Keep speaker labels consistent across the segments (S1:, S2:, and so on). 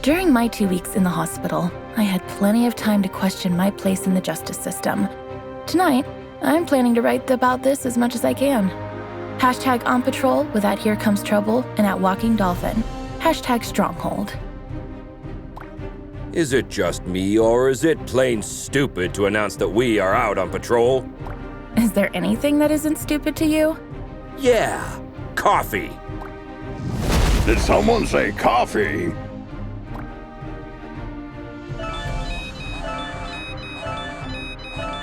S1: During my 2 weeks in the hospital, I had plenty of time to question my place in the justice system. Tonight, I'm planning to write about this as much as I can. Hashtag on patrol with at Here Comes Trouble and at Walking Dolphin. Hashtag Stronghold.
S2: Is it just me, or is it plain stupid to announce that we are out on patrol?
S1: Is there anything that isn't stupid to you?
S2: Yeah, coffee.
S3: Did someone say coffee?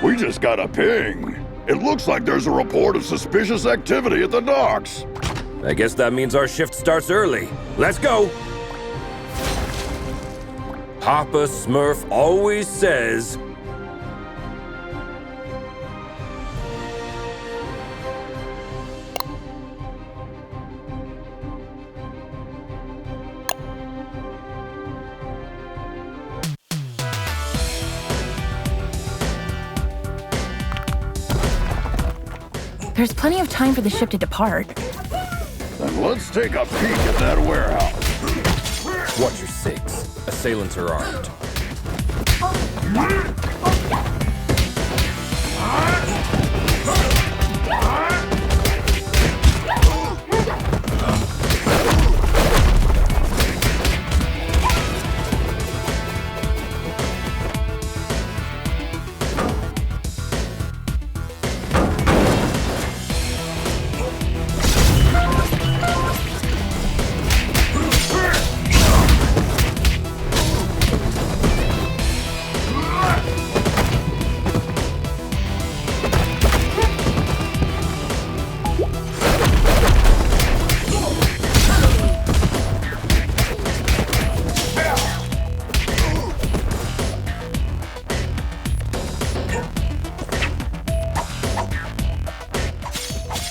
S3: We just got a ping. It looks like there's a report of suspicious activity at the docks.
S2: I guess that means our shift starts early. Let's go! Papa Smurf always says...
S1: There's plenty of time for the ship to depart.
S3: Then let's take a peek at that warehouse.
S2: Watch your six. Assailants are armed.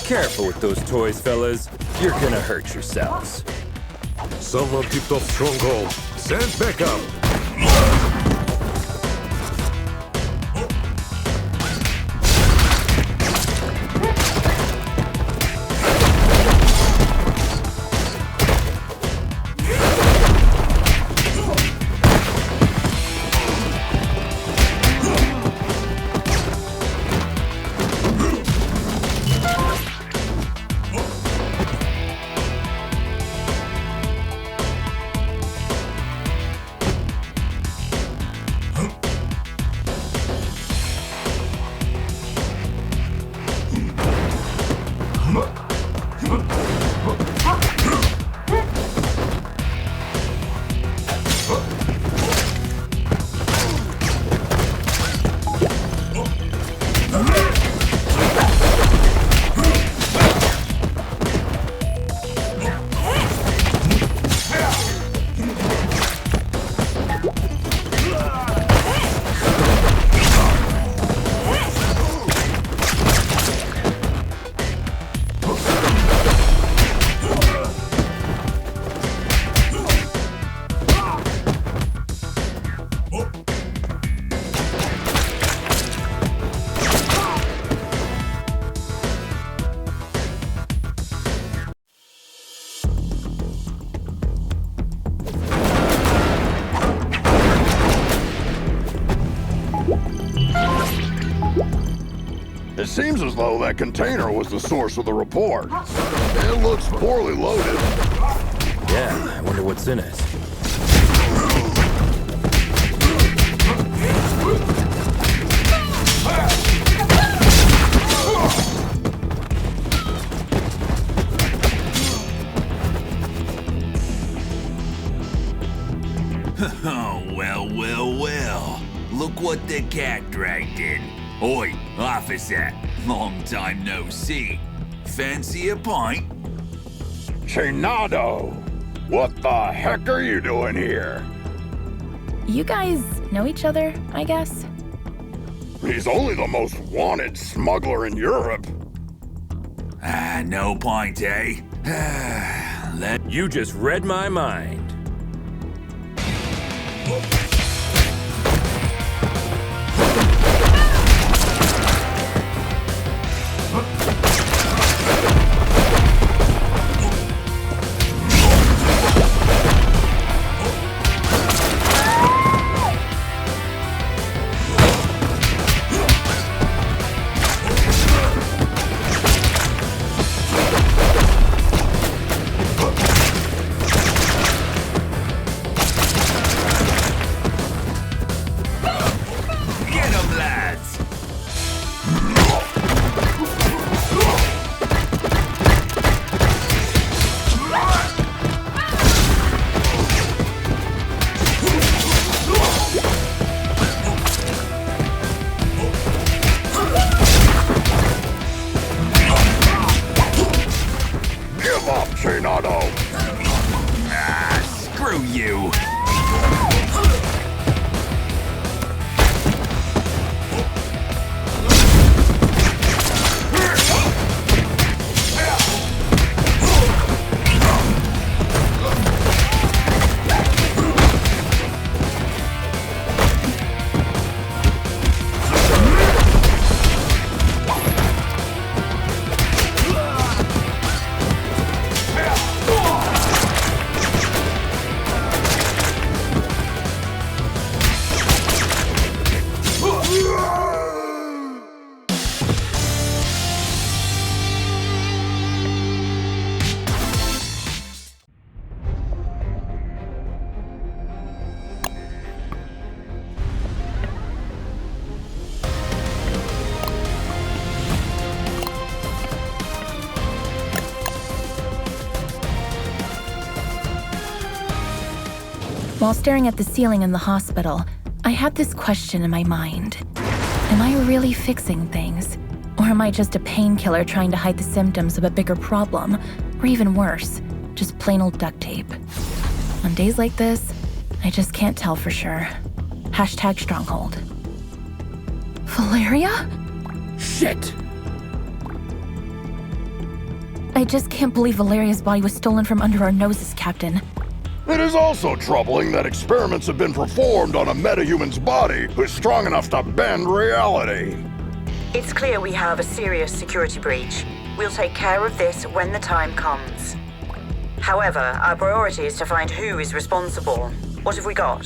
S2: Careful with those toys, fellas. You're gonna hurt yourselves.
S4: Someone tipped off Stronghold. Send back up.
S3: It seems as though that container was the source of the report. It looks poorly loaded.
S2: Yeah, I wonder what's in it.
S5: Oh, well. Look what the cat dragged in. Oi, officer. Long time no see. Fancy a pint?
S3: Chinado! What the heck are you doing here?
S1: You guys know each other, I guess?
S3: He's only the most wanted smuggler in Europe.
S5: No pint, eh?
S2: You just read my mind.
S1: While staring at the ceiling in the hospital, I had this question in my mind. Am I really fixing things? Or am I just a painkiller trying to hide the symptoms of a bigger problem? Or even worse, just plain old duct tape. On days like this, I just can't tell for sure. Hashtag Stronghold. Valeria?
S2: Shit!
S1: I just can't believe Valeria's body was stolen from under our noses, Captain.
S3: It is also troubling that experiments have been performed on a metahuman's body who's strong enough to bend reality.
S6: It's clear we have a serious security breach. We'll take care of this when the time comes. However, our priority is to find who is responsible. What have we got?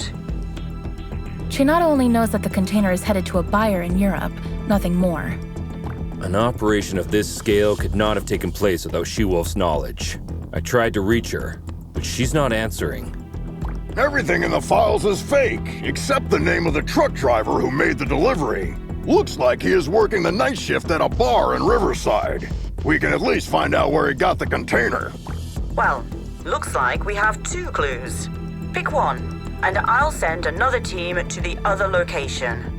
S1: She not only knows that the container is headed to a buyer in Europe, nothing more.
S2: An operation of this scale could not have taken place without She-Wolf's knowledge. I tried to reach her, but she's not answering.
S3: Everything in the files is fake, except the name of the truck driver who made the delivery. Looks like he is working the night shift at a bar in Riverside. We can at least find out where he got the container.
S6: Well, looks like we have 2 clues. Pick one, and I'll send another team to the other location.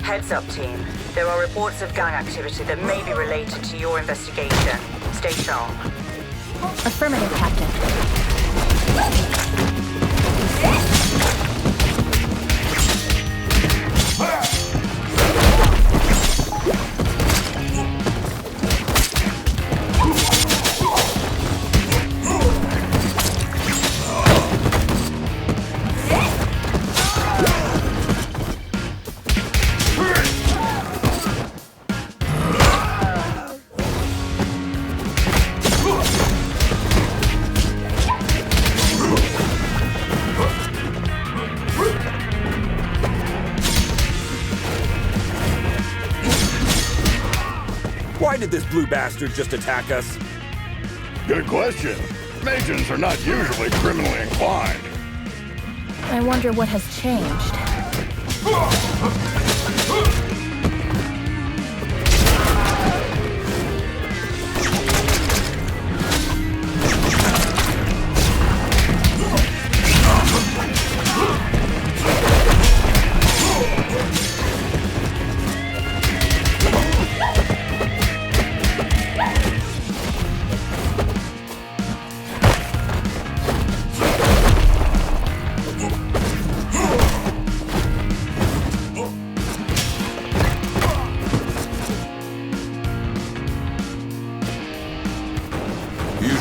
S6: Heads up, team. There are reports of gang activity that may be related to your investigation. Stay sharp.
S1: Affirmative, Captain.
S2: Why did this blue bastard just attack us?
S3: Good question. Magians are not usually criminally inclined.
S1: I wonder what has changed.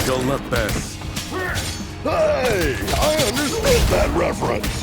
S4: Shall not pass.
S3: Hey, I understood that reference.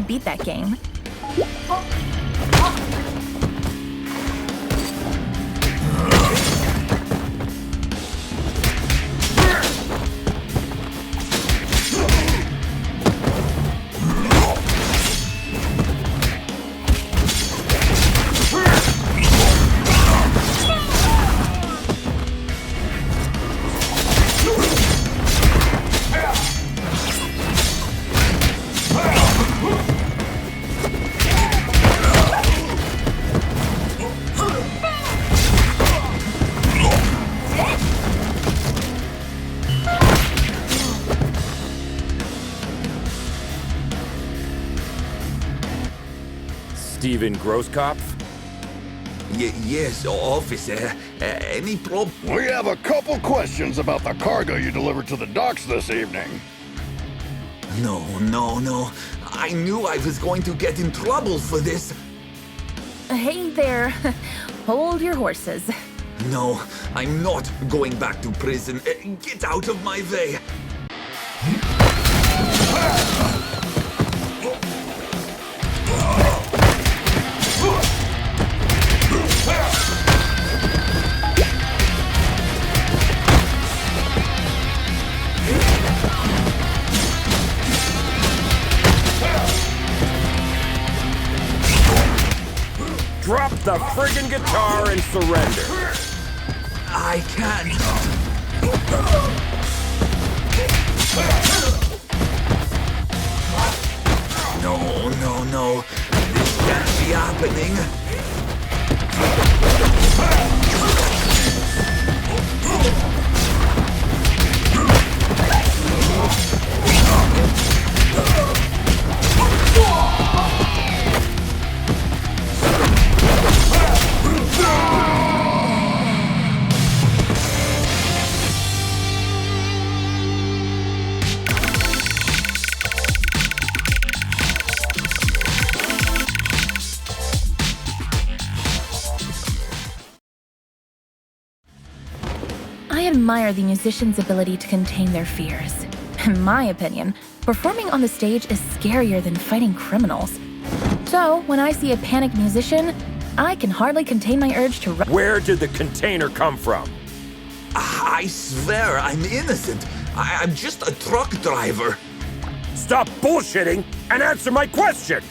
S1: I'd beat that game.
S2: Steven Grosskopf?
S5: Yes, officer. Any problem?
S3: We have a couple questions about the cargo you delivered to the docks this evening.
S5: No. I knew I was going to get in trouble for this.
S1: Hey there. Hold your horses.
S5: No, I'm not going back to prison. Get out of my way.
S2: Drop the friggin' guitar and surrender.
S5: I can't. No. This can't be happening.
S1: I admire the musicians' ability to contain their fears. In my opinion, performing on the stage is scarier than fighting criminals. So, when I see a panicked musician, I can hardly contain my urge to run.
S2: Where did the container come from?
S5: I swear I'm innocent. I'm just a truck driver.
S2: Stop bullshitting and answer my question!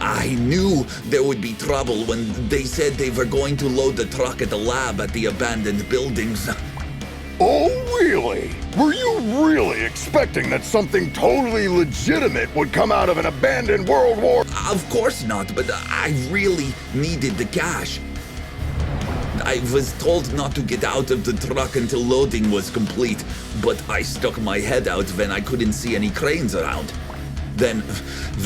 S5: I knew there would be trouble when they said they were going to load the truck at the lab at the abandoned buildings.
S3: Oh, really? Were you really expecting that something totally legitimate would come out of an abandoned World War?
S5: Of course not, but I really needed the cash. I was told not to get out of the truck until loading was complete, but I stuck my head out when I couldn't see any cranes around. Then,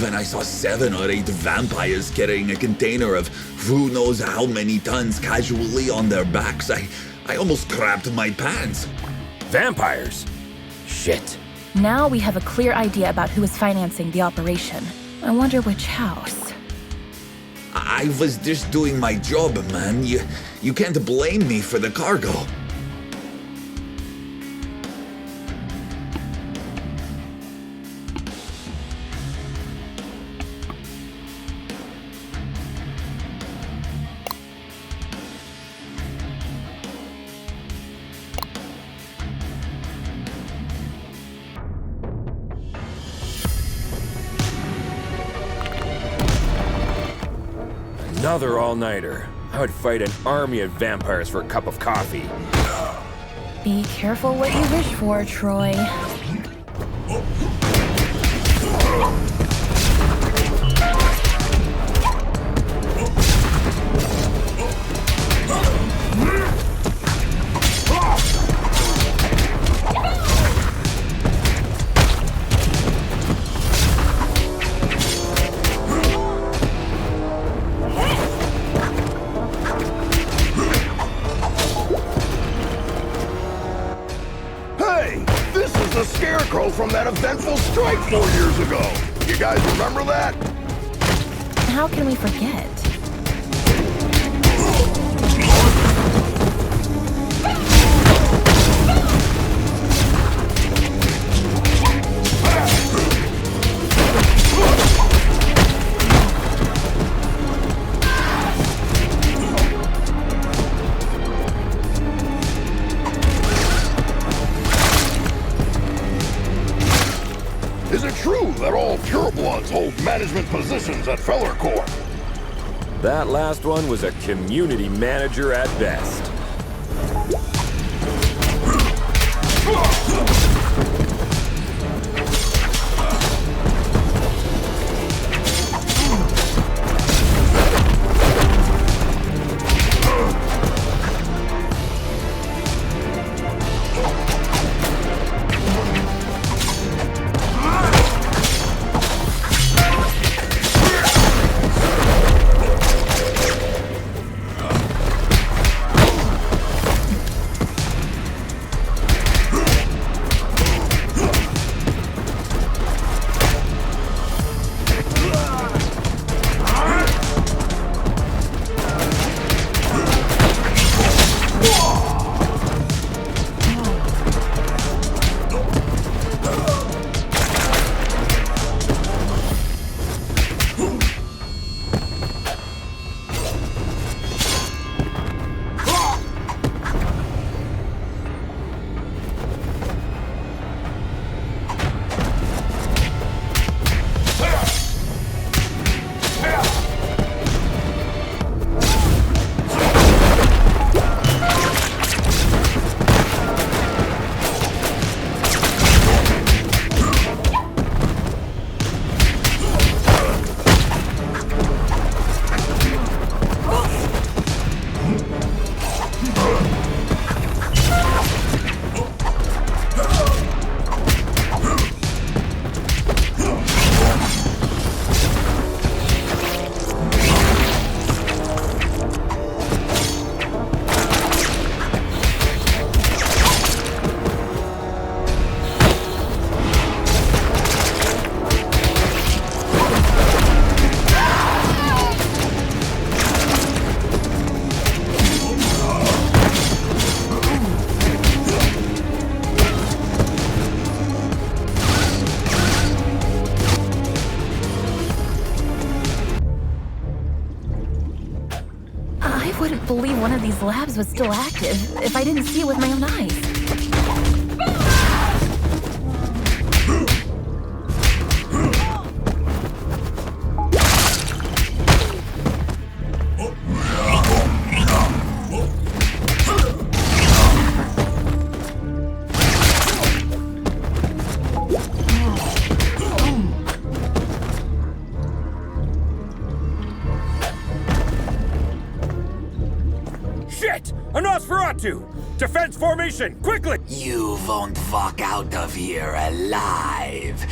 S5: when I saw 7 or 8 vampires carrying a container of who knows how many tons casually on their backs, I almost crapped my pants.
S2: Vampires? Shit.
S1: Now we have a clear idea about who is financing the operation. I wonder which house.
S5: I was just doing my job, man. You can't blame me for the cargo.
S2: Another all-nighter. I would fight an army of vampires for a cup of coffee.
S1: Be careful what you wish for, Troy.
S3: From that eventful strike 4 years ago. You guys remember that?
S1: How can we forget?
S3: that all purebloods hold management positions at Feller Corp.
S2: That last one was a community manager at best.
S1: I wouldn't believe one of these labs was still active if I didn't see it with my own eyes.
S2: Defense formation, quickly!
S7: You won't walk out of here alive.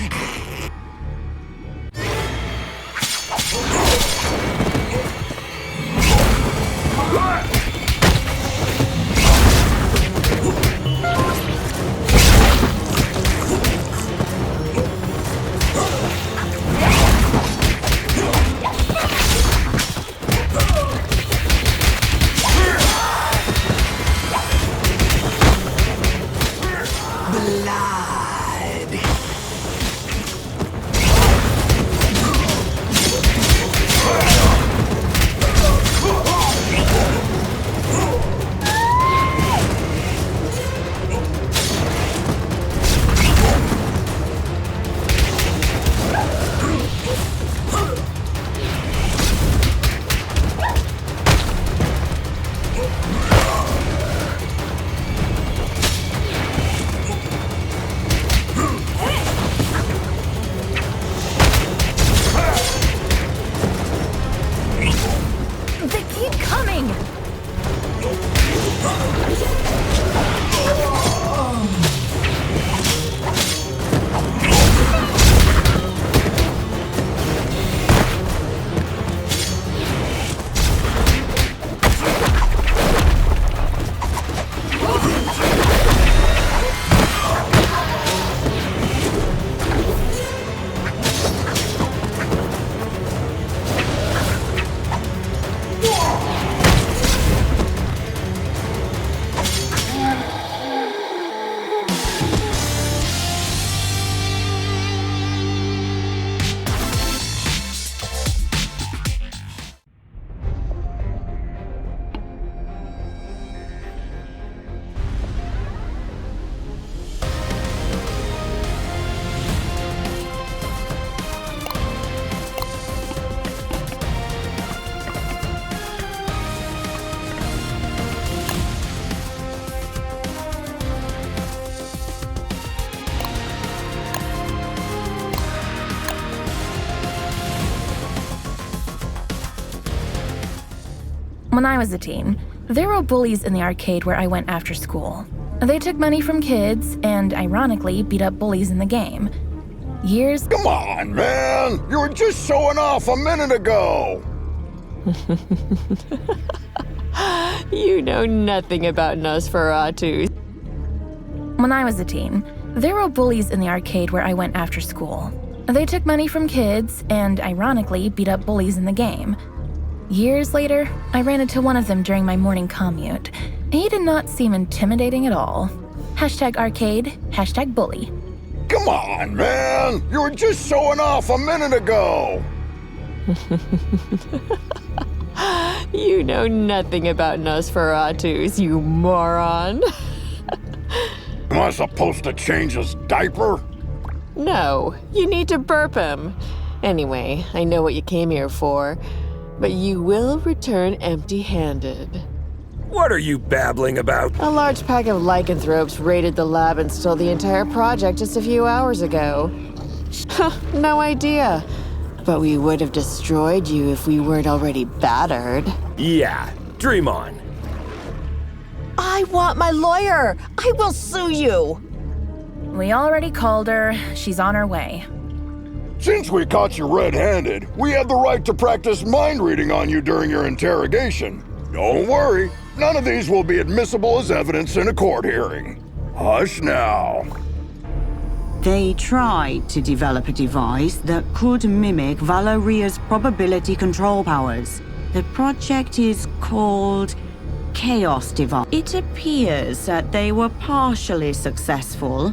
S1: When I was a teen, there were bullies in the arcade where I went after school. They took money from kids and, ironically, beat up bullies in the game. Years...
S3: Come on, man! You were just showing off a minute ago!
S8: You know nothing about Nosferatu.
S1: When I was a teen, there were bullies in the arcade where I went after school. They took money from kids and, ironically, beat up bullies in the game. Years later, I ran into one of them during my morning commute. He did not seem intimidating at all. #arcade, #bully.
S3: Come on, man! You were just showing off a minute ago!
S8: You know nothing about Nosferatus, you moron.
S3: Am I supposed to change his diaper?
S8: No, you need to burp him. Anyway, I know what you came here for, but you will return empty-handed.
S2: What are you babbling about?
S8: A large pack of lycanthropes raided the lab and stole the entire project just a few hours ago. No idea. But we would have destroyed you if we weren't already battered.
S2: Yeah, dream on.
S9: I want my lawyer! I will sue you!
S1: We already called her. She's on her way.
S3: Since we caught you red-handed, we have the right to practice mind reading on you during your interrogation. Don't worry, none of these will be admissible as evidence in a court hearing. Hush now.
S10: They tried to develop a device that could mimic Valeria's probability control powers. The project is called Chaos Device. It appears that they were partially successful.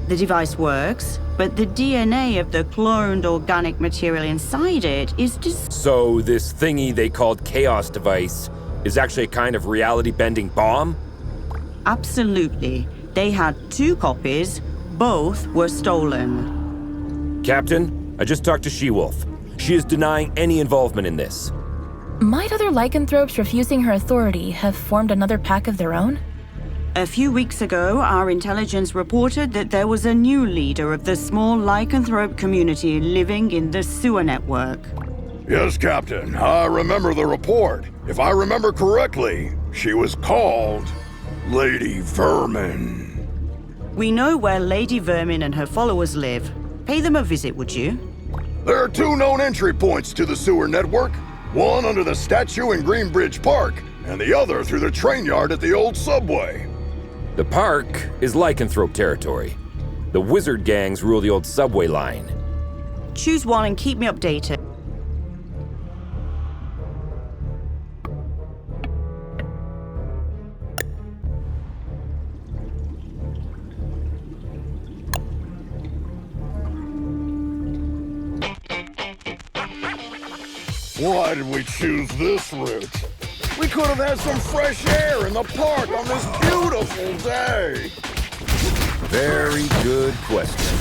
S10: The device works, but the DNA of the cloned organic material inside it is
S2: So this thingy they called Chaos Device is actually a kind of reality-bending bomb?
S10: Absolutely. They had 2 copies. Both were stolen.
S2: Captain, I just talked to She-Wolf. She is denying any involvement in this.
S1: Might other lycanthropes refusing her authority have formed another pack of their own?
S10: A few weeks ago, our intelligence reported that there was a new leader of the small lycanthrope community living in the sewer network.
S3: Yes, Captain, I remember the report. If I remember correctly, she was called Lady Vermin.
S10: We know where Lady Vermin and her followers live. Pay them a visit, would you?
S3: There are 2 known entry points to the sewer network. One under the statue in Greenbridge Park, and the other through the train yard at the old subway.
S2: The park is lycanthrope territory. The wizard gangs rule the old subway line.
S10: Choose one and keep me updated.
S3: Why did we choose this route? We could have had some fresh air in the park on this beautiful day.
S2: Very good question.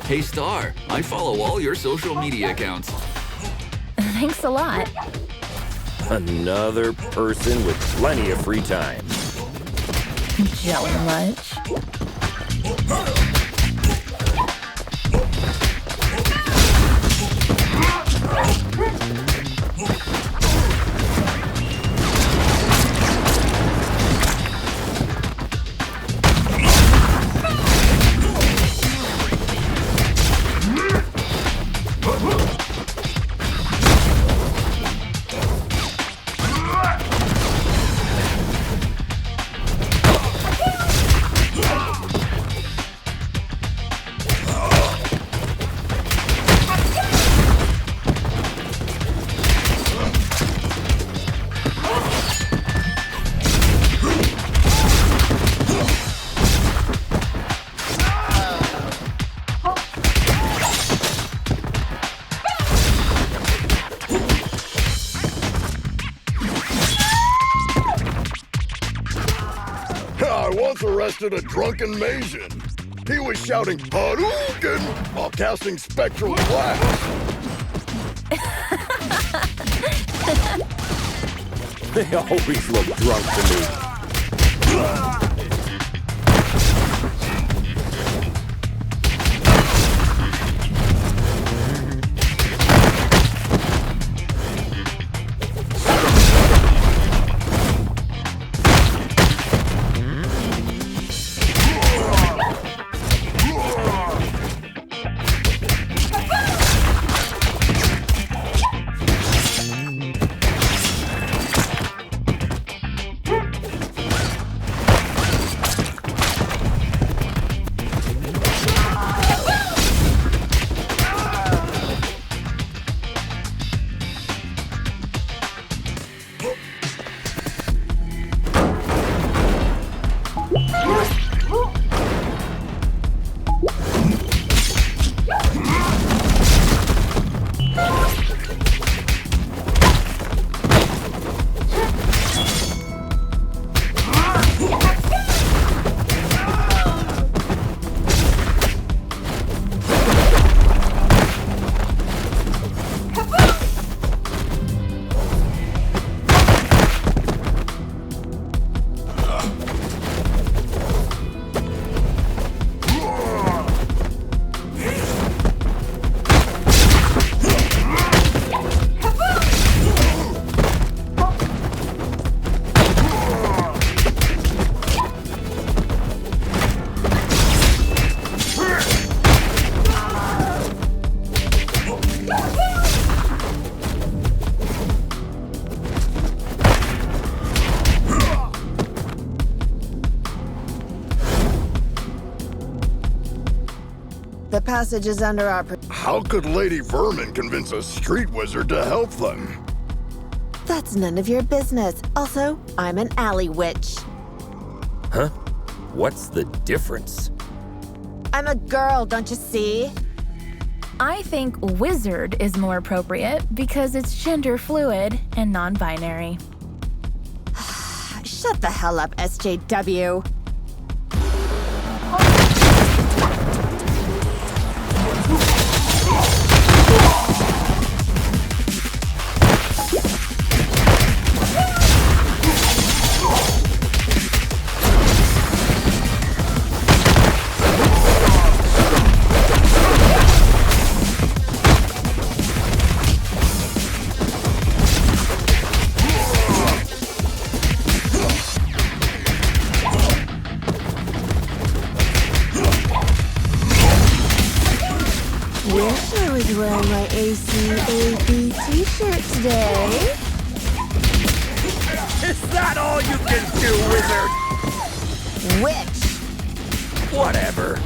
S5: Hey Star, I follow all your social media accounts.
S1: Thanks a lot.
S2: Another person with plenty of free time.
S1: Jelly much?
S3: I once arrested a drunken Maysian. He was shouting Hadouken while casting spectral blast.
S2: They always look drunk to me.
S8: The passage is under our...
S3: How could Lady Vermin convince a street wizard to help them?
S8: That's none of your business. Also, I'm an alley witch.
S2: Huh? What's the difference?
S8: I'm a girl, don't you see?
S1: I think wizard is more appropriate because it's gender fluid and non-binary.
S8: Shut the hell up, SJW. Wish I was wearing my ACAB t-shirt today.
S2: Is that all you can do, wizard?
S8: Witch!
S2: Whatever.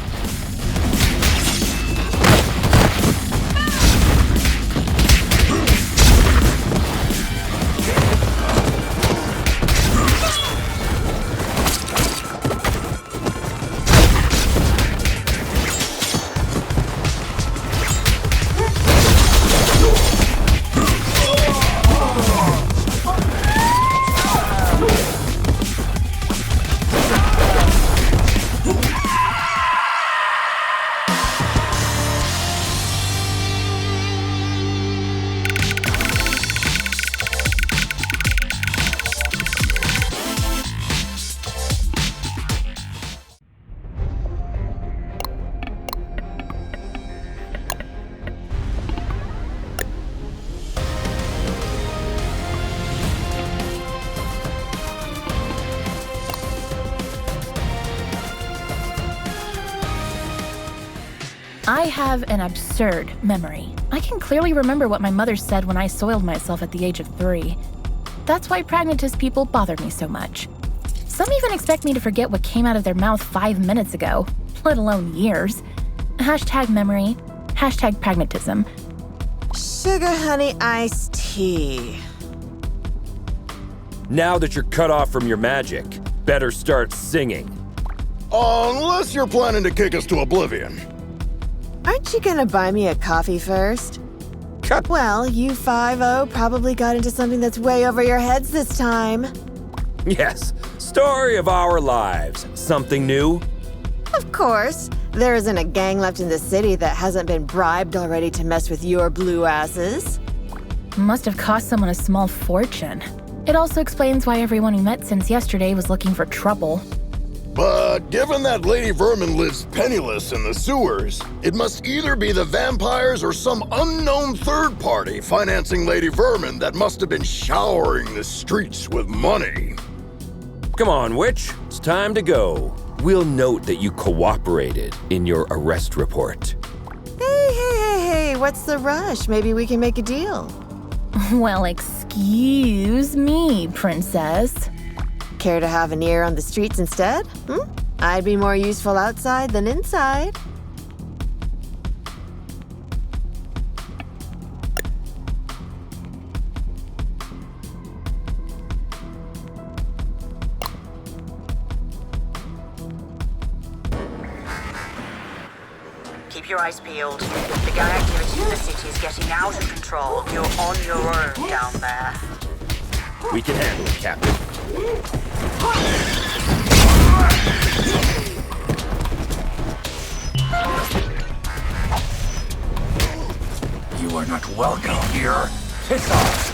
S1: I have an absurd memory. I can clearly remember what my mother said when I soiled myself at the age of 3. That's why pragmatist people bother me so much. Some even expect me to forget what came out of their mouth 5 minutes ago, let alone years. Hashtag memory, hashtag pragmatism.
S9: Sugar honey iced tea.
S2: Now that you're cut off from your magic, better start singing.
S3: Unless you're planning to kick us to oblivion.
S8: Aren't you gonna buy me a coffee first?
S2: Cut.
S8: Well, you 5-0 probably got into something that's way over your heads this time.
S2: Yes, story of our lives. Something new?
S8: Of course. There isn't a gang left in the city that hasn't been bribed already to mess with your blue asses.
S1: Must have cost someone a small fortune. It also explains why everyone we met since yesterday was looking for trouble.
S3: But given that Lady Vermin lives penniless in the sewers, it must either be the vampires or some unknown third party financing Lady Vermin that must have been showering the streets with money.
S2: Come on, witch. It's time to go. We'll note that you cooperated in your arrest report.
S8: Hey, what's the rush? Maybe we can make a deal.
S1: Well, excuse me, princess.
S8: Care to have an ear on the streets instead? I'd be more useful outside than inside.
S6: Keep your eyes peeled. The gang activity in the city is getting out of control. You're on your own down there.
S2: We can handle it, Captain.
S7: You are not welcome here. Piss off!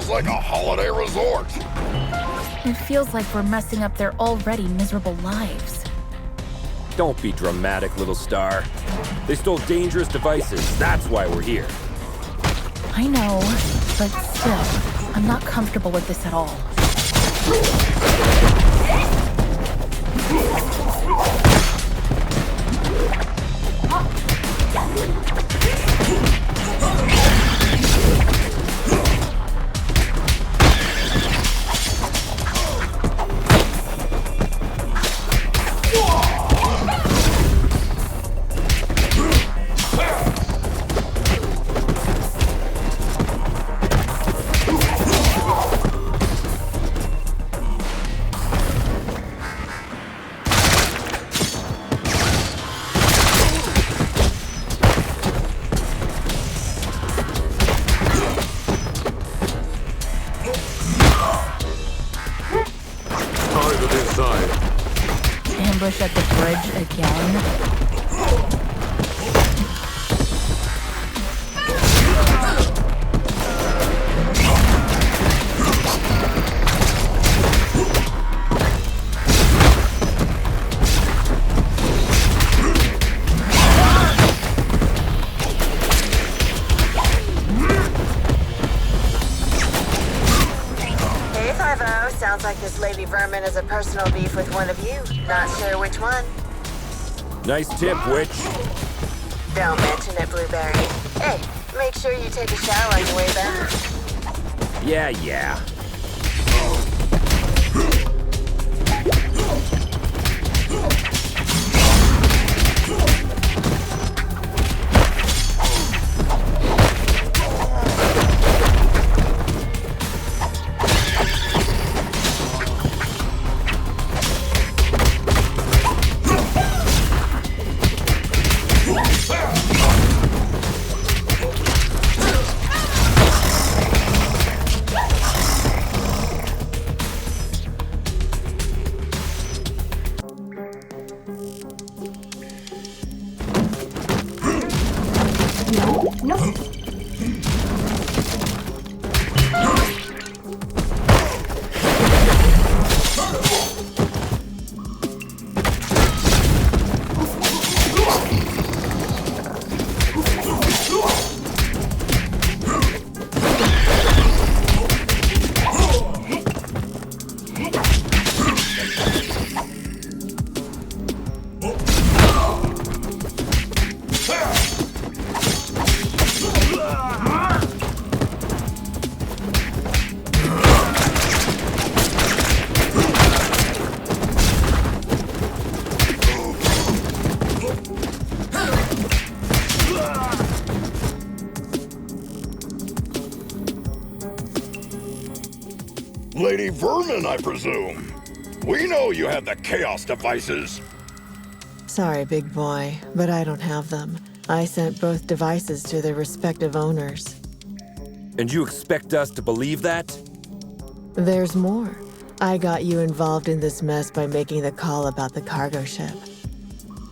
S3: Like a holiday resort.
S1: It feels like we're messing up their already miserable lives.
S2: Don't be dramatic, little star. They stole dangerous devices. That's why we're here.
S1: I know, but still, I'm not comfortable with this at all. Ambush at the bridge again?
S6: Sounds like this Lady Vermin has a personal beef with one of you. Not sure which one.
S2: Nice tip, Witch.
S6: Don't mention it, Blueberry. Hey, make sure you take a shower on your way back.
S2: Yeah.
S3: Lady Vermin, I presume. We know you have the Chaos devices.
S8: Sorry, big boy, but I don't have them. I sent both devices to their respective owners.
S2: And you expect us to believe that?
S8: There's more. I got you involved in this mess by making the call about the cargo ship.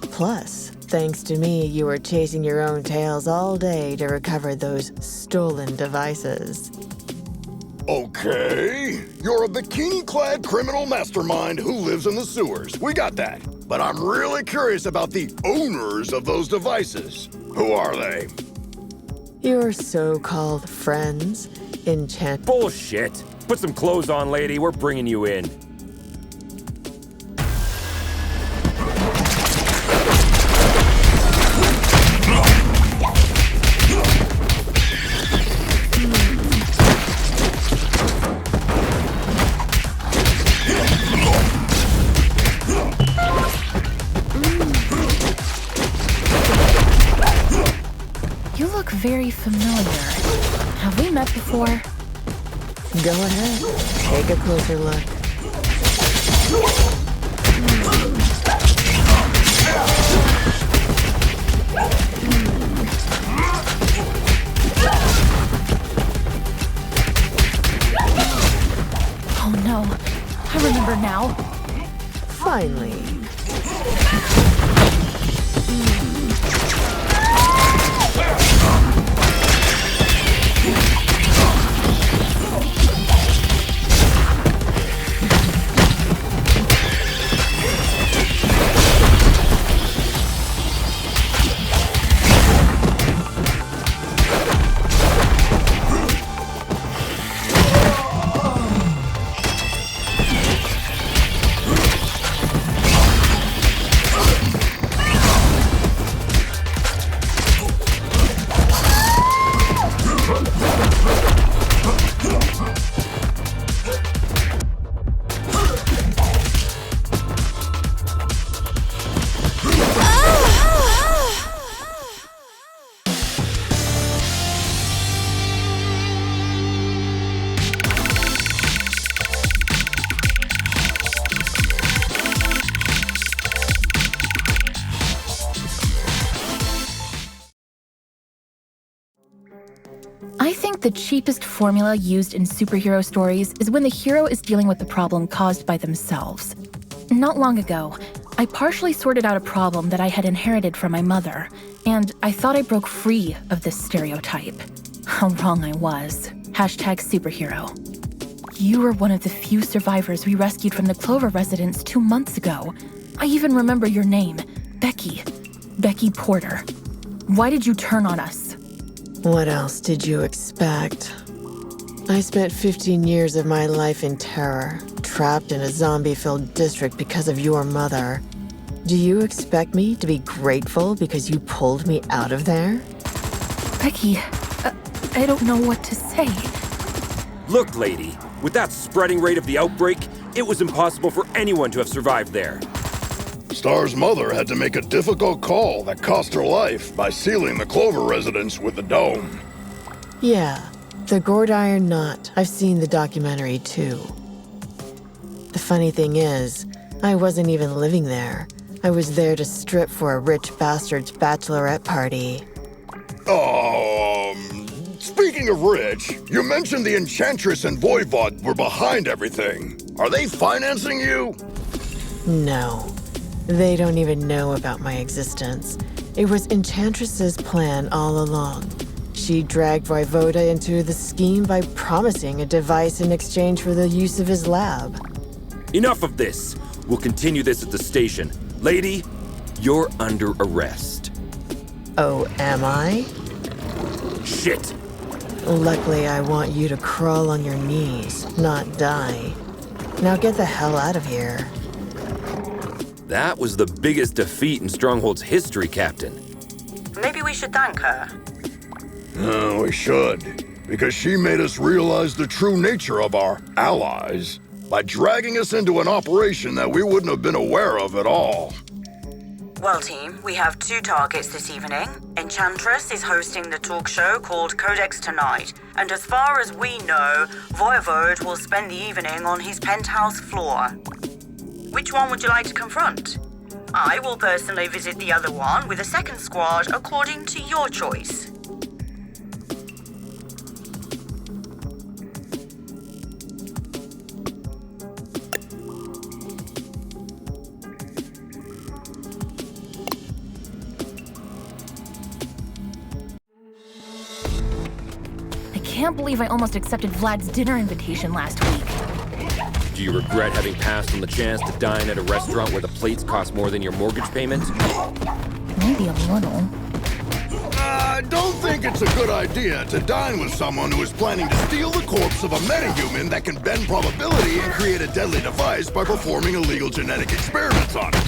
S8: Plus, thanks to me, you were chasing your own tails all day to recover those stolen devices.
S3: Okay, you're a bikini-clad criminal mastermind who lives in the sewers. We got that. But I'm really curious about the owners of those devices. Who are they?
S8: Your so-called friends, enchant-
S2: Bullshit! Put some clothes on, lady. We're bringing you in.
S1: You look very familiar. Have we met before?
S8: Go ahead, take a closer look.
S1: Oh no, I remember now.
S8: Finally.
S1: I think the cheapest formula used in superhero stories is when the hero is dealing with the problem caused by themselves. Not long ago, I partially sorted out a problem that I had inherited from my mother, and I thought I broke free of this stereotype. How wrong I was. #superhero. You were one of the few survivors we rescued from the Clover residence 2 months ago. I even remember your name, Becky. Becky Porter. Why did you turn on us?
S8: What else did you expect? I spent 15 years of my life in terror, trapped in a zombie-filled district because of your mother. Do you expect me to be grateful because you pulled me out of there?
S1: Becky, I don't know what to say.
S2: Look, lady, with that spreading rate of the outbreak, it was impossible for anyone to have survived there.
S3: Star's mother had to make a difficult call that cost her life by sealing the Clover residence with the dome.
S8: Yeah, the gourd iron knot. I've seen the documentary too. The funny thing is, I wasn't even living there. I was there to strip for a rich bastard's bachelorette party.
S3: Speaking of rich, you mentioned the Enchantress and Voivod were behind everything. Are they financing you?
S8: No. They don't even know about my existence. It was Enchantress's plan all along. She dragged Voivoda into the scheme by promising a device in exchange for the use of his lab.
S2: Enough of this. We'll continue this at the station. Lady, you're under arrest.
S8: Oh, am I?
S2: Shit.
S8: Luckily, I want you to crawl on your knees, not die. Now get the hell out of here.
S2: That was the biggest defeat in Stronghold's history, Captain.
S6: Maybe we should thank her.
S3: We should, because she made us realize the true nature of our allies by dragging us into an operation that we wouldn't have been aware of at all.
S6: Well, team, we have 2 targets this evening. Enchantress is hosting the talk show called Codex tonight, and as far as we know, Voivod will spend the evening on his penthouse floor. Which one would you like to confront? I will personally visit the other one with a second squad according to your choice.
S1: I can't believe I almost accepted Vlad's dinner invitation last week.
S2: Do you regret having passed on the chance to dine at a restaurant where the plates cost more than your mortgage payment?
S1: Maybe a little.
S3: I don't think it's a good idea to dine with someone who is planning to steal the corpse of a metahuman that can bend probability and create a deadly device by performing illegal genetic experiments on it.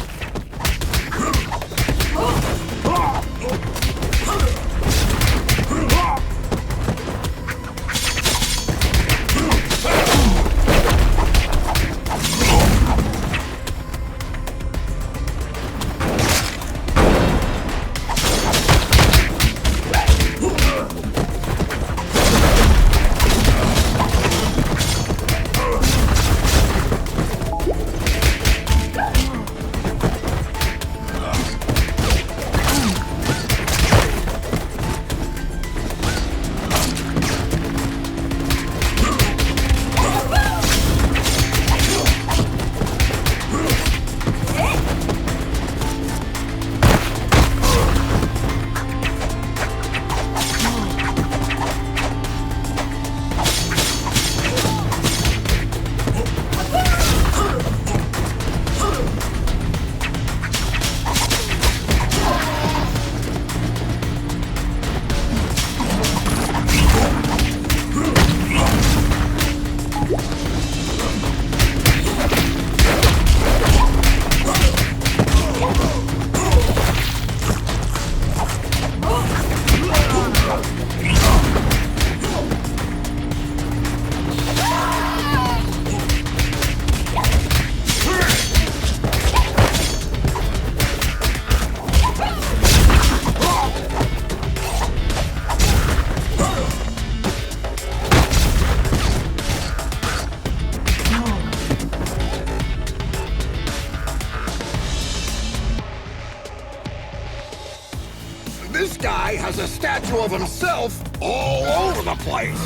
S3: This guy has a statue of himself all over the place.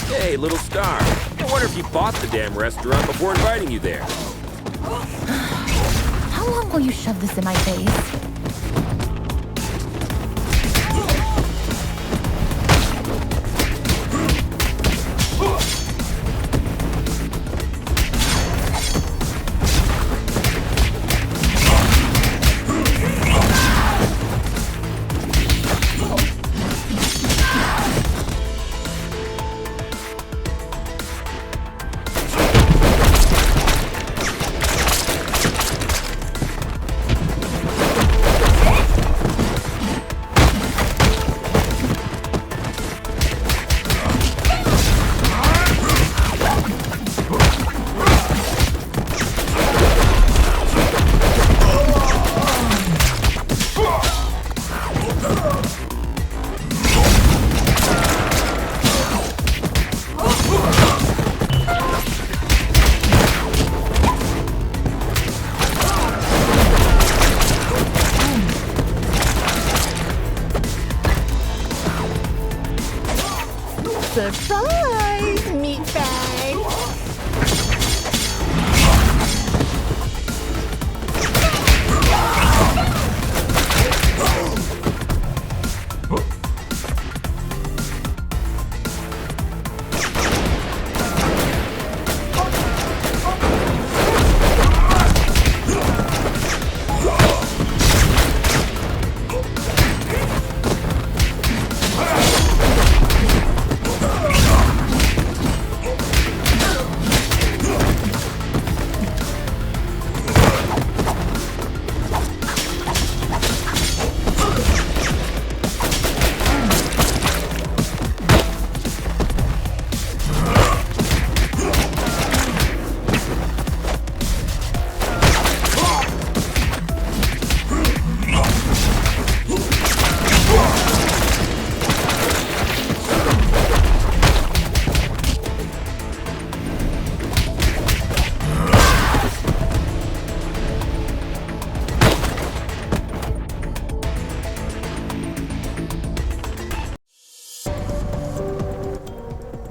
S2: Hey, little star. I wonder if you bought the damn restaurant before inviting you there.
S1: How How long will you shove this in my face?
S9: Surprise, meatbag!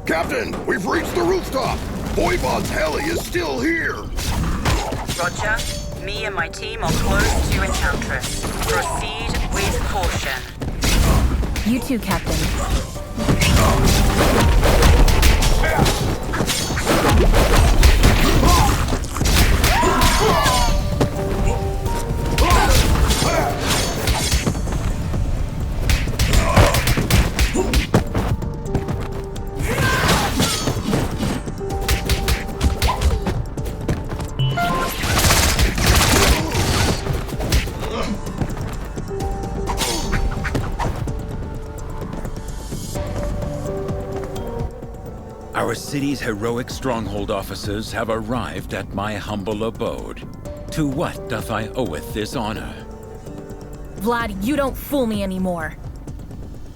S3: Captain, we've reached the rooftop. Voivod's heli is still here.
S6: Roger. Me and my team are close to Enchantress. Proceed with caution.
S1: You too, Captain.
S7: Our city's heroic stronghold officers have arrived at my humble abode. To what doth I oweth this honor?
S1: Vlad, you don't fool me anymore.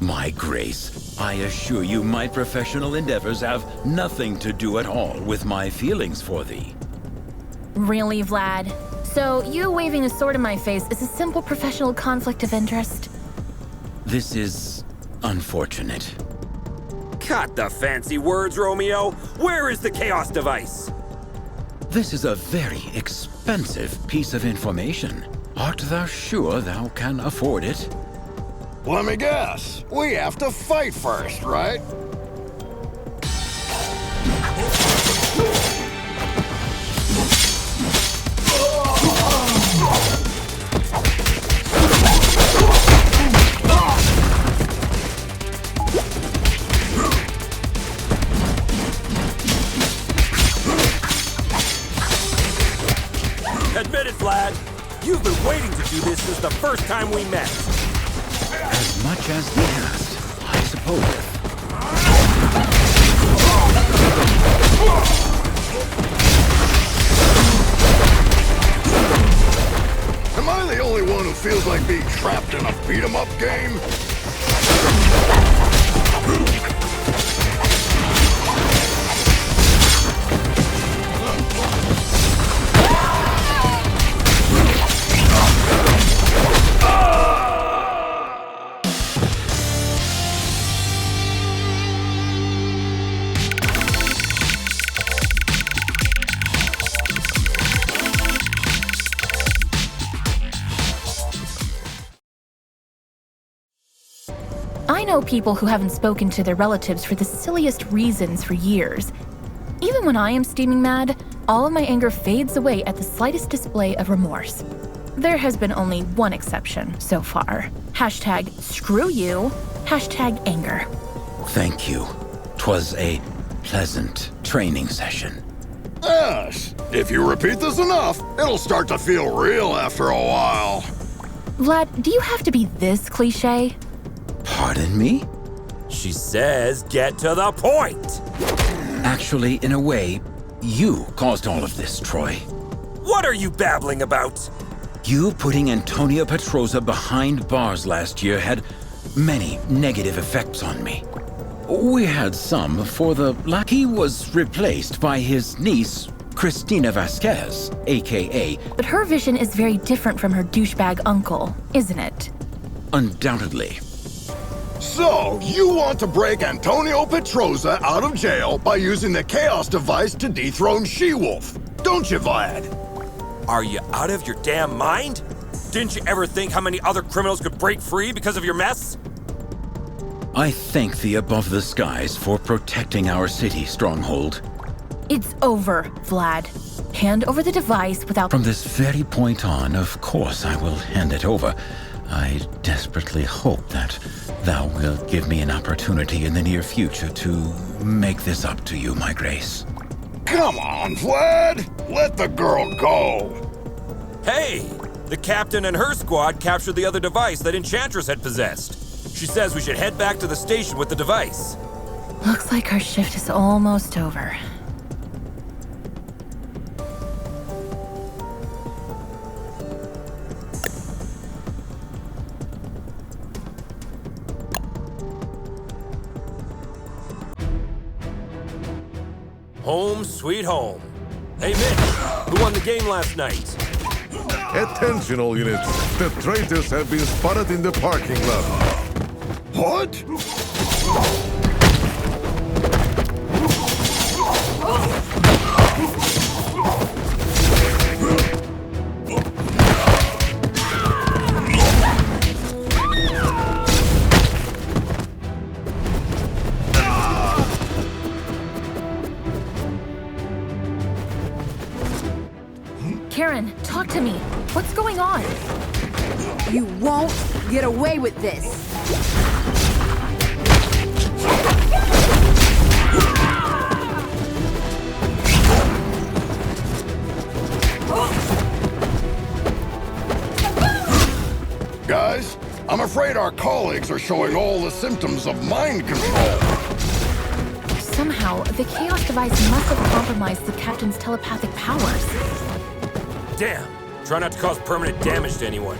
S7: My grace, I assure you my professional endeavors have nothing to do at all with my feelings for thee.
S1: Really, Vlad? So you waving a sword in my face is a simple professional conflict of interest?
S7: This is unfortunate.
S2: Cut the fancy words, Romeo. Where is the Chaos device?
S7: This is a very expensive piece of information. Art thou sure thou can afford it?
S3: Let me guess. We have to fight first, right?
S2: Admit it, Vlad. You've been waiting to do this since the first time we met.
S7: As much as thee hast, I suppose.
S3: Am I the only one who feels like being trapped in a beat-em-up game?
S1: I know people who haven't spoken to their relatives for the silliest reasons for years. Even when I am steaming mad, all of my anger fades away at the slightest display of remorse. There has been only one exception so far. Hashtag screw you, hashtag anger.
S7: Thank you. 'Twas a pleasant training session.
S3: Yes, if you repeat this enough, it'll start to feel real after a while.
S1: Vlad, do you have to be this cliche?
S7: Pardon me?
S2: She says get to the point!
S7: Actually, in a way, you caused all of this, Troy.
S2: What are you babbling about?
S7: You putting Antonio Petroza behind bars last year had many negative effects on me. We had some for the lack. He was replaced by his niece, Cristina Vasquez, aka...
S1: But her vision is very different from her douchebag uncle, isn't it?
S7: Undoubtedly.
S3: So, you want to break Antonio Petroza out of jail by using the Chaos device to dethrone She-Wolf, don't you, Vlad?
S2: Are you out of your damn mind? Didn't you ever think how many other criminals could break free because of your mess?
S7: I thank the above the skies for protecting our city, Stronghold.
S1: It's over, Vlad. Hand over the device without...
S7: From this very point on, of course I will hand it over. I desperately hope that thou wilt give me an opportunity in the near future to make this up to you, my grace.
S3: Come on, Vlad! Let the girl go!
S2: Hey! The captain and her squad captured the other device that Enchantress had possessed. She says we should head back to the station with the device.
S1: Looks like our shift is almost over.
S2: Home sweet home. Hey Mitch, who won the game last night?
S4: Attention all units. The traitors have been spotted in the parking lot.
S3: What?
S1: Karen, talk to me. What's going on?
S9: You won't get away with this.
S3: Guys, I'm afraid our colleagues are showing all the symptoms of mind control.
S1: Somehow, the Chaos device must have compromised the captain's telepathic powers.
S2: Damn! Try not to cause permanent damage to anyone.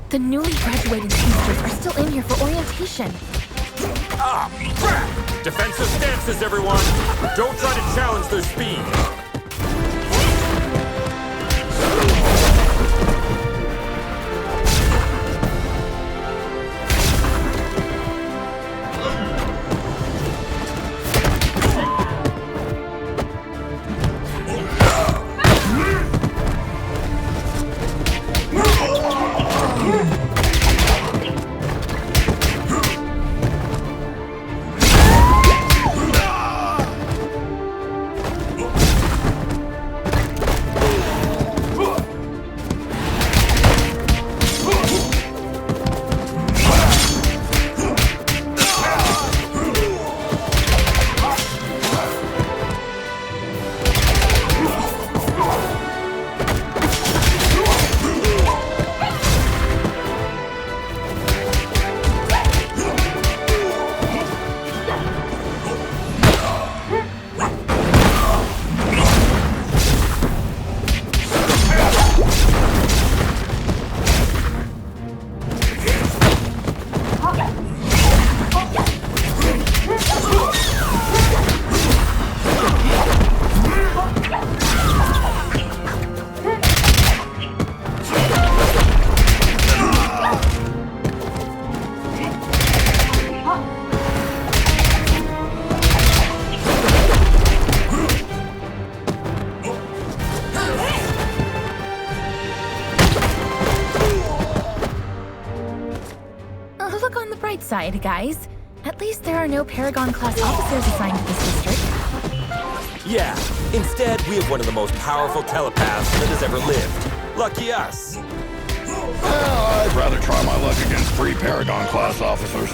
S1: The newly graduated teachers are still in here for orientation.
S2: Ah, crap! Defensive stances, everyone! Don't try to challenge their speed!
S1: bright side, guys. At least there are no Paragon-class officers assigned to this district.
S2: Yeah, instead, we have one of the most powerful telepaths that has ever lived. Lucky us.
S3: I'd rather try my luck against 3 Paragon-class officers.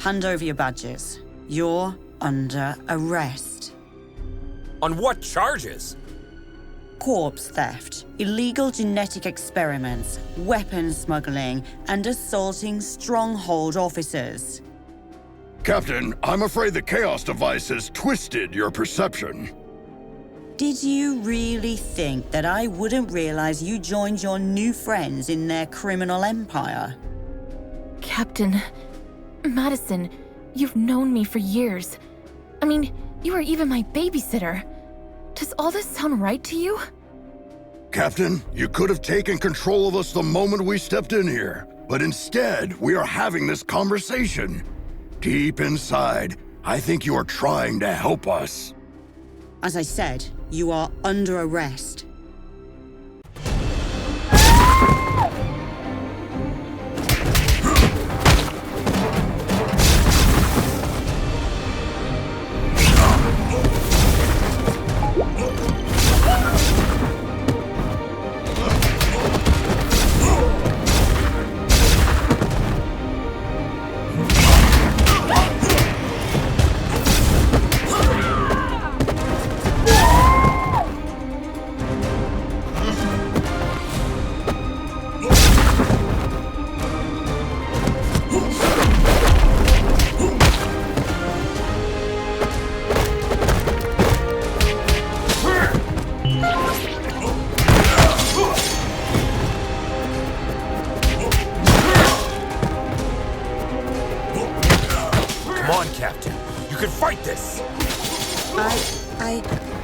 S10: Hand over your badges. You're under arrest.
S2: On what charges?
S10: Corpse theft, illegal genetic experiments, weapons smuggling, and assaulting stronghold officers.
S3: Captain, I'm afraid the Chaos device has twisted your perception.
S10: Did you really think that I wouldn't realize you joined your new friends in their criminal empire?
S1: Captain, Madison, you've known me for years. I mean, you were even my babysitter. Does all this sound right to you?
S3: Captain, you could have taken control of us the moment we stepped in here. But instead, we are having this conversation. Deep inside, I think you are trying to help us.
S10: As I said, you are under arrest.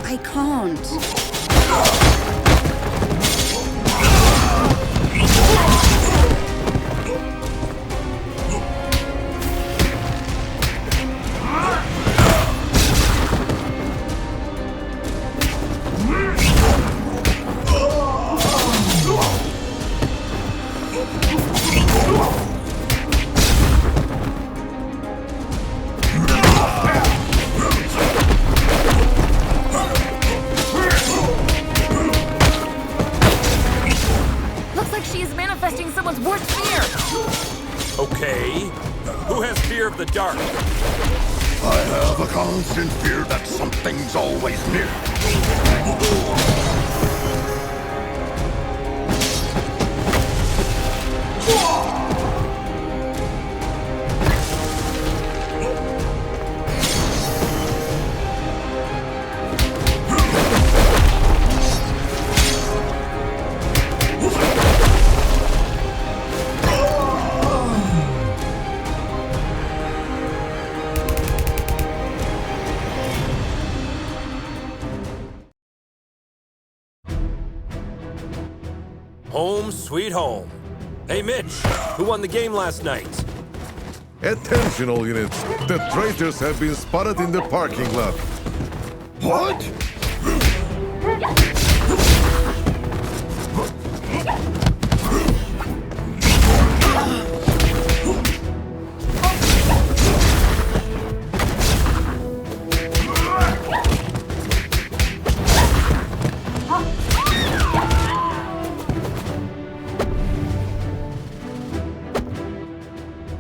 S10: I can't.
S2: The dark.
S3: I have a constant fear that something's always near.
S2: home sweet home. Hey Mitch, who won the game last night?
S4: Attention all units. The traitors have been spotted in the parking lot.
S3: What?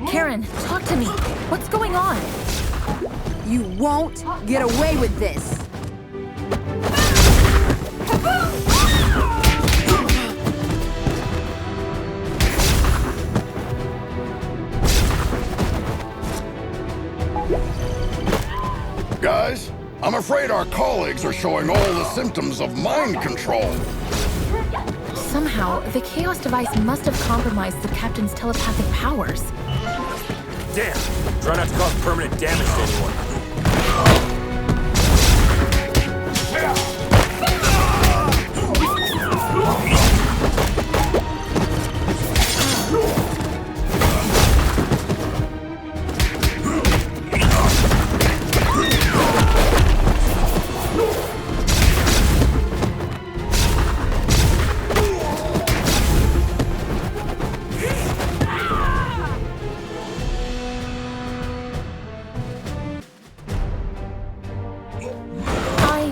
S1: Karen, talk to me. What's going on?
S9: You won't get away with this.
S3: Guys, I'm afraid our colleagues are showing all the symptoms of mind control.
S1: Somehow, the Chaos device must have compromised the Captain's telepathic powers.
S2: Damn, try not to cause permanent damage to anyone.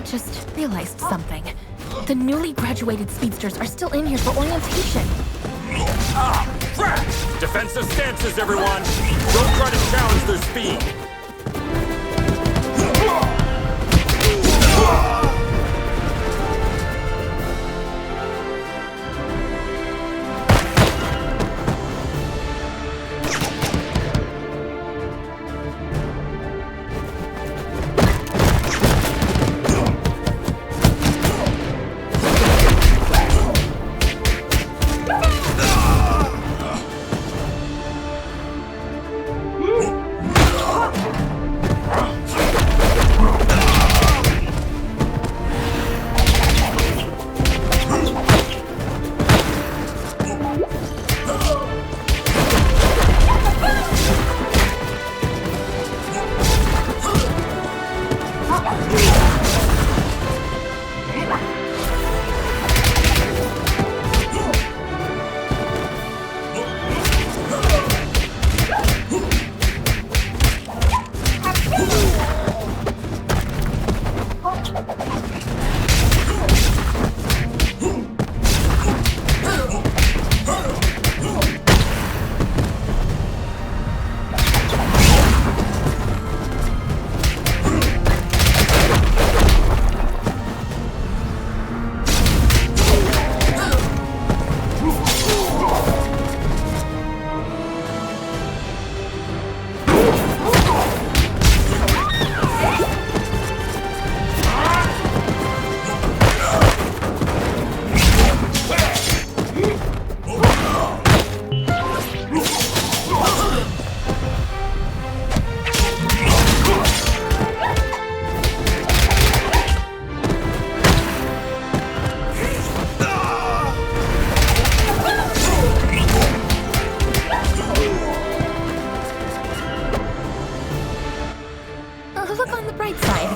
S1: Just realized something. The newly graduated speedsters are still in here for orientation.
S2: Ah, crap! Defensive stances, everyone! Don't try to challenge their speed!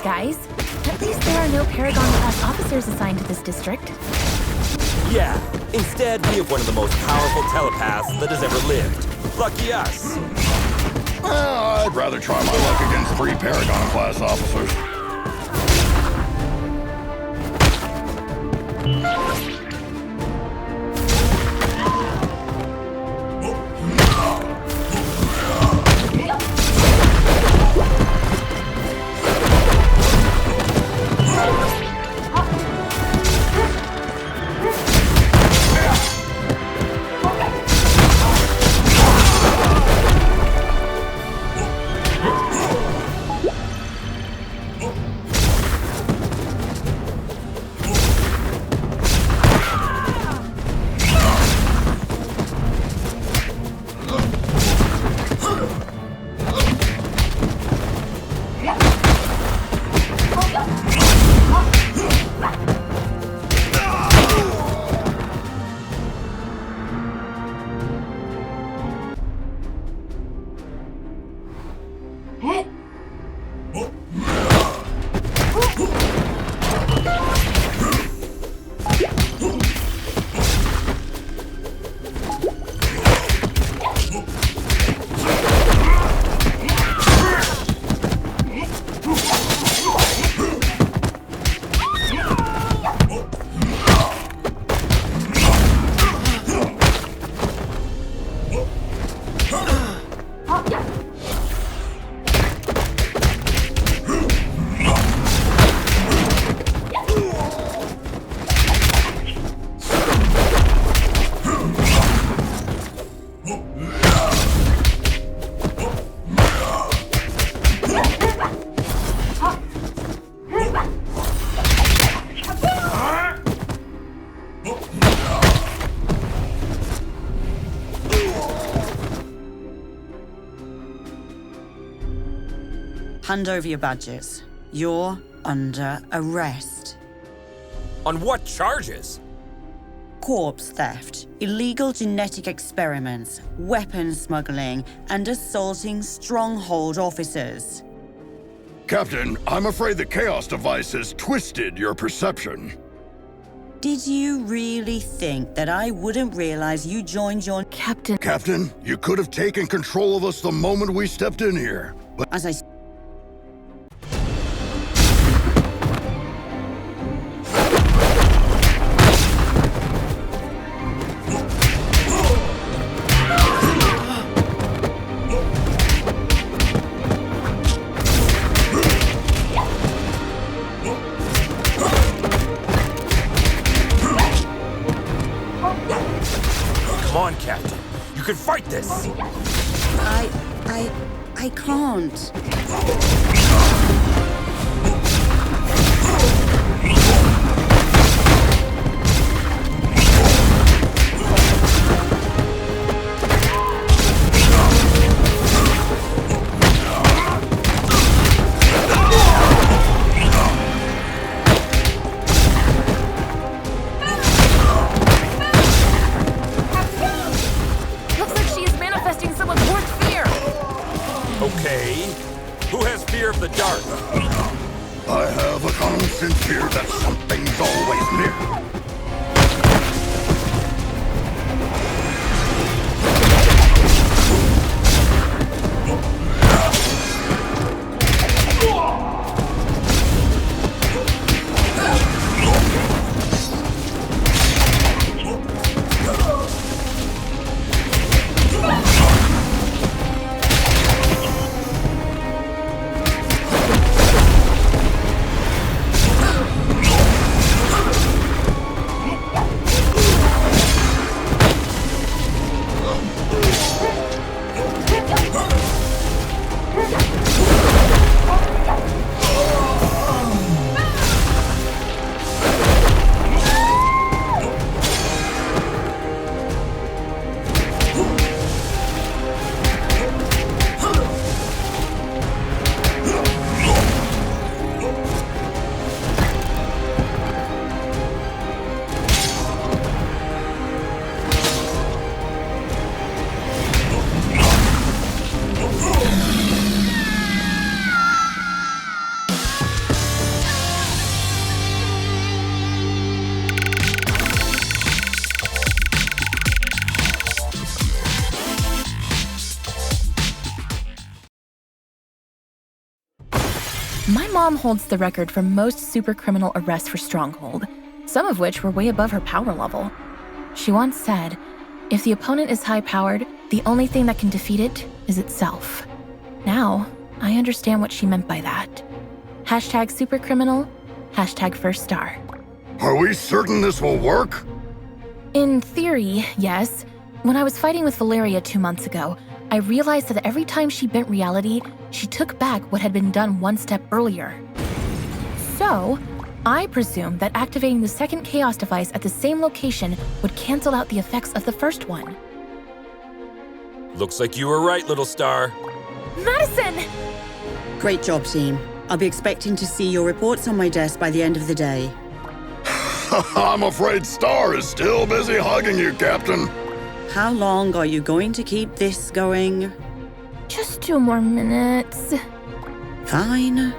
S1: Guys, at least there are no Paragon-class officers assigned to this district.
S2: Yeah, instead we have one of the most powerful telepaths that has ever lived. Lucky us.
S3: I'd rather try my luck against 3 Paragon-class officers.
S10: Hand over your badges. You're under arrest.
S2: On what charges?
S10: Corpse theft, illegal genetic experiments, weapons smuggling, and assaulting Stronghold officers.
S3: Captain, I'm afraid the Chaos device has twisted your perception.
S10: Did you really think that I wouldn't realize you joined your...
S1: Captain.
S3: Captain, you could have taken control of us the moment we stepped in here. But
S10: As I...
S2: Come on, Captain. You can fight this!
S10: I can't.
S1: Looks like she is manifesting someone's worst fear.
S2: Okay. Who has fear of the dark?
S3: I have a constant fear that something's always near.
S1: My mom holds the record for most supercriminal arrests for Stronghold, some of which were way above her power level. She once said, if the opponent is high-powered, the only thing that can defeat it is itself. Now, I understand what she meant by that. Hashtag supercriminal, hashtag first star.
S3: Are we certain this will work?
S1: In theory, yes. When I was fighting with Valeria 2 months ago, I realized that every time she bent reality, she took back what had been done one step earlier. So, I presume that activating the second Chaos device at the same location would cancel out the effects of the first one.
S2: Looks like you were right, little star.
S1: Madison!
S10: Great job, team. I'll be expecting to see your reports on my desk by the end of the day.
S3: I'm afraid Star is still busy hugging you, Captain.
S10: How long are you going to keep this going?
S1: Just 2 more minutes.
S10: Fine.